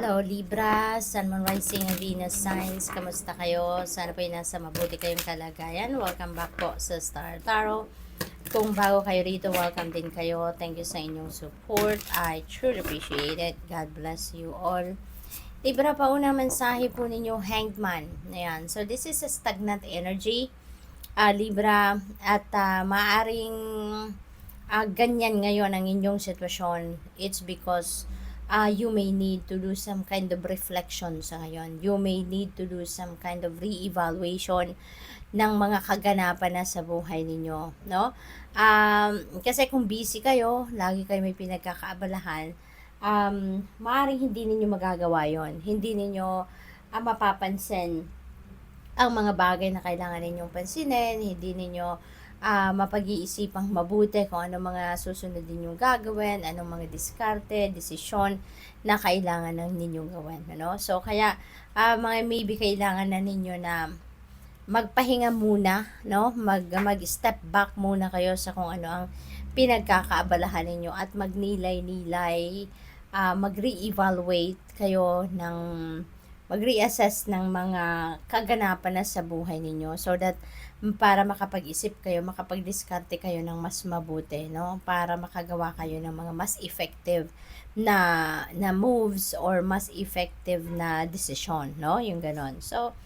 Hello Libra, Sun, Moon, Rising, and Venus signs. Kamusta kayo? Sana po ay nasa mabuti kayong kalagayan. Welcome back po sa Star Tarot. Kung bago kayo rito, welcome din kayo. Thank you sa inyong support. I truly appreciate it. God bless you all. Libra, pauna mensahe po ninyo, Hanged Man. Ayan. So this is a stagnant energy. Libra, at maaring ganyan ngayon ang inyong sitwasyon. It's because you may need to do some kind of reflection sa ngayon. You may need to do some kind of re-evaluation ng mga kaganapan na sa buhay ninyo, no? Kasi kung busy kayo, lagi kayo may pinagkakaabalahan, maaaring hindi ninyo magagawa yon. Hindi ninyo mapapansin ang mga bagay na kailangan ninyong pansinin, hindi ninyo mapag-iisipang mabuti kung ano mga susunod ninyong gagawin, anong mga diskarte, desisyon na kailangan ng ninyong gawin. Ano? So, kaya mga maybe kailangan na ninyo na magpahinga muna, no? Mag-step back muna kayo sa kung ano ang pinagkakaabalahan ninyo at magnilay-nilay, mag-re-evaluate kayo ng mag-reassess ng mga kaganapan na sa buhay ninyo so that para makapag-isip kayo, makapag-diskarte kayo ng mas mabuti, no? Para makagawa kayo ng mga mas effective na moves or mas effective na decision, no? Yung ganon. So,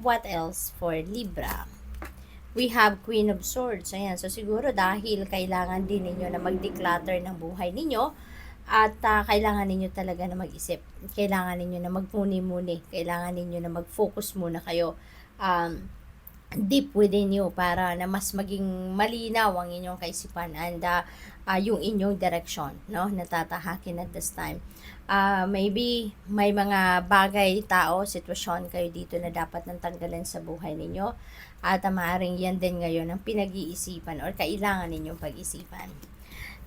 what else for Libra? We have Queen of Swords. Ayan. So, siguro dahil kailangan din ninyo na mag-declutter ng buhay ninyo, at kailangan ninyo talaga na mag-isip. Kailangan ninyo na magmuni-muni. Kailangan ninyo na mag-focus muna kayo deep within you para na mas maging malinaw ang inyong kaisipan and yung inyong direction, no? Natatahakin at this time. Maybe may mga bagay, tao, sitwasyon kayo dito na dapat nang tanggalin sa buhay ninyo at maaaring yan din ngayon ang pinag-iisipan or kailangan ninyong pag-isipan.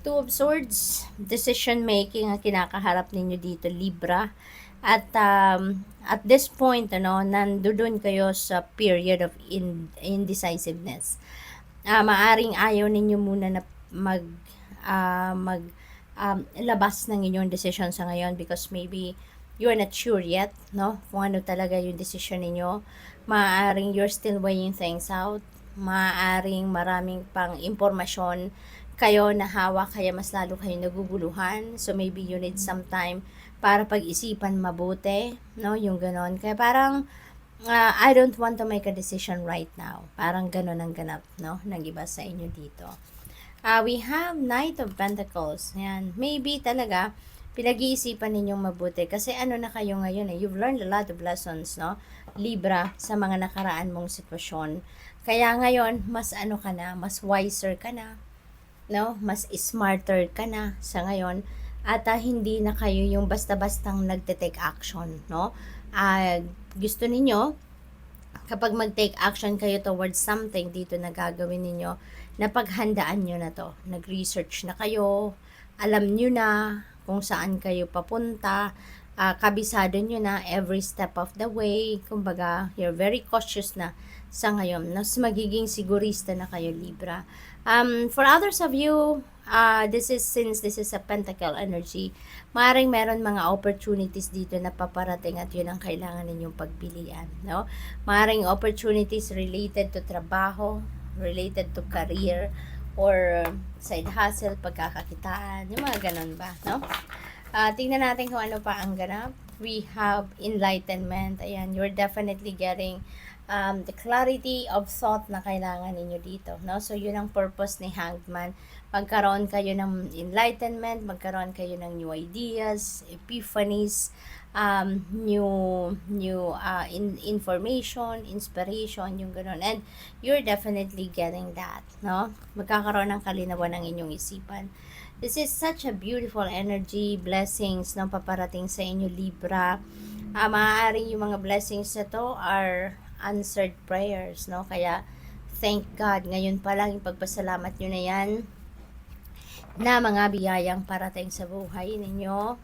Two of Swords, decision making ang kinakaharap ninyo dito, Libra. At this point, nandoon kayo sa period of indecisiveness. Maaring ayaw ninyo muna na labas ng inyong decision sa ngayon because maybe you're not sure yet, no? Kung ano talaga yung decision ninyo. Maaring you're still weighing things out. Maaring maraming pang impormasyon kayo na hawak kaya mas lalo kayo naguguluhan. So maybe you need some time para pag-isipan mabuti, no? Yung ganon. Kaya parang I don't want to make a decision right now. Parang ganon ang ganap, no? Ng iba sa inyo dito. We have Knight of Pentacles. Yan. Maybe talaga pinag-iisipan ninyong mabuti kasi ano na kayo ngayon eh. You've learned a lot of lessons, no? Libra, sa mga nakaraan mong sitwasyon. Kaya ngayon, mas ano ka na, mas wiser ka na, no? Mas smarter ka na sa ngayon at hindi na kayo yung basta-bastang nagte-take action, no? Gusto ninyo kapag mag-take action kayo towards something dito na gagawin ninyo, napaghandaan nyo na to. Nag-research na kayo, alam nyo na kung saan kayo papunta, kabisado nyo na every step of the way. Kumbaga, you're very cautious na sa ngayon. Mas magiging sigurista na kayo, Libra. For others of you, since this is a pentacle energy, maaaring meron mga opportunities dito na paparating at yun ang kailangan ninyong pagpilian, no? Maaaring opportunities related to trabaho, related to career, or side hustle, pagkakakitaan, yung mga ganun ba, no? Tingnan natin kung ano pa ang ganap. We have enlightenment. Ayan, you're definitely getting the clarity of thought na kailangan ninyo dito, no? So, yun ang purpose ni Hanged Man. Magkaroon kayo ng enlightenment, magkaroon kayo ng new ideas, epiphanies, information, inspiration, yung gano'n. And you're definitely getting that, no? Magkakaroon ng kalinawan ng inyong isipan. This is such a beautiful energy, blessings na paparating sa inyo, Libra. Maaaring yung mga blessings na to are answered prayers, no? Kaya, thank God, ngayon pa lang yung pagpasalamat nyo na yan na mga biyayang parating sa buhay ninyo.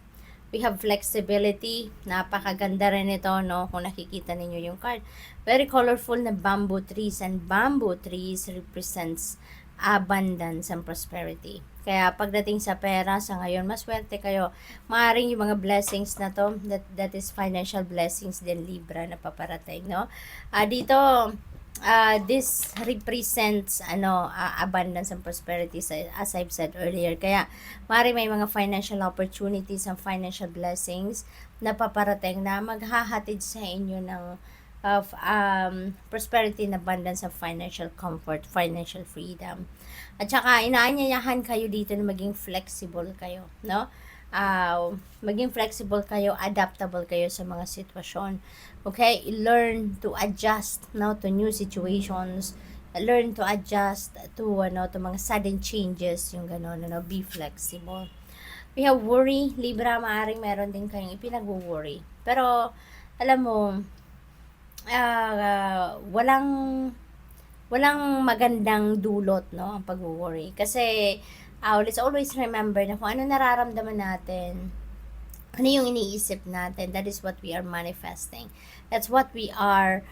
We have flexibility. Napakaganda rin ito, no? Kung nakikita ninyo yung card. Very colorful na bamboo trees. And bamboo trees represents abundance and prosperity. Kaya pagdating sa pera, sa ngayon, maswerte kayo. Maaaring yung mga blessings na to, that is financial blessings din, Libra, na paparating, no? Dito, this represents abundance and prosperity, as I've said earlier. Kaya maaaring may mga financial opportunities and financial blessings na paparating na maghahatid sa inyo ng of prosperity and abundance of financial comfort, financial freedom. At saka inaanyayahan kayo dito na maging flexible kayo, no? Maging flexible kayo, adaptable kayo sa mga sitwasyon. Okay? Learn to adjust, no, to new situations. Learn to adjust to to mga sudden changes, yung gano'n, be flexible. We have worry, Libra, maaring meron din kayong ipinag-worry. Pero alam mo, walang magandang dulot, no, ang pag-worry. Kasi let's always remember na kung ano nararamdaman natin, ano yung iniisip natin, that is what we are manifesting. That's what we are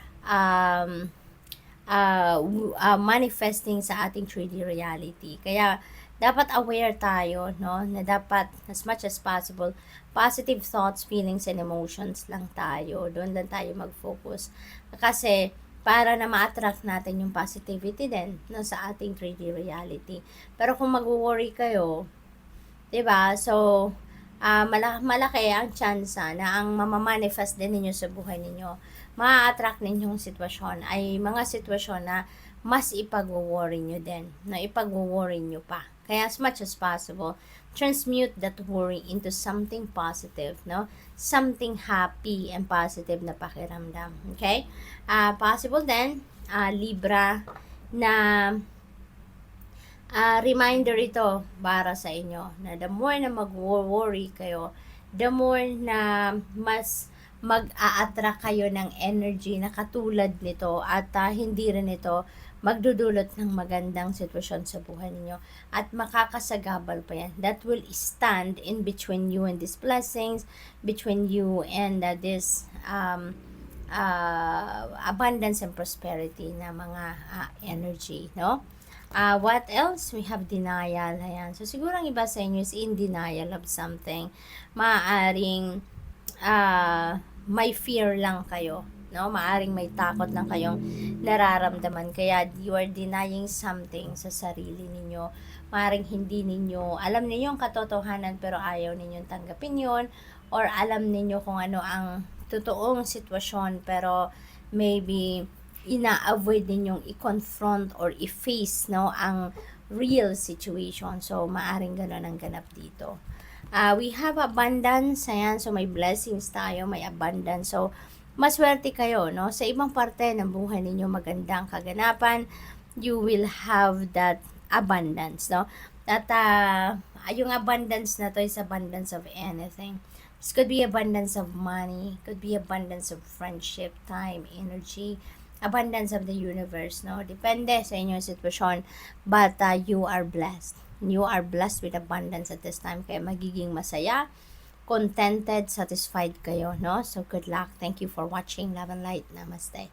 manifesting sa ating 3D reality. Kaya dapat aware tayo, no, na dapat as much as possible positive thoughts, feelings, and emotions lang tayo. Doon lang tayo mag-focus. Kasi para na ma-attract natin yung positivity din, no, sa ating 3D reality. Pero kung mag-worry kayo, 'di ba? So malaki ang chance na ang mamamanifest din ninyo sa buhay ninyo, ma-attract ninyong sitwasyon ay mga sitwasyon na mas ipag-worry nyo din, na ipag-worry nyo pa. Kaya as much as possible, transmute that worry into something positive, no? Something happy and positive na pakiramdam. Okay? Possible then, Libra, na reminder ito para sa inyo na the more na mag-worry kayo, the more na mas mag-a-attract kayo ng energy na katulad nito at hindi rin ito magdudulot ng magandang sitwasyon sa buhay ninyo at makakasagabal pa yan. That will stand in between you and these blessings, between you and this abundance and prosperity na mga energy, no? What else? We have denial. Ayan. So, siguro ang iba sa inyo is in denial of something. Maaring may fear lang kayo, no? Maaring may takot lang kayong nararamdaman. Kaya you are denying something sa sarili ninyo. Maaring hindi ninyo, alam ninyo ang katotohanan pero ayaw ninyong tanggapin yun. Or alam ninyo kung ano ang totoong sitwasyon pero maybe ina-avoid ninyong i-confront or i-face, no, ang real situation. So, maaring gano'n ang ganap dito. We have abundance, ayan, so may blessings tayo, may abundance. So, maswerte kayo, no? Sa ibang parte ng buhay ninyo, magandang kaganapan, you will have that abundance, no? At yung abundance na to is abundance of anything. This could be abundance of money, could be abundance of friendship, time, energy, abundance of the universe, no? Depende sa inyong sitwasyon, but you are blessed. You are blessed with abundance at this time, kaya magiging masaya, contented, satisfied kayo, no? So good luck. Thank you for watching. Love and light. Namaste.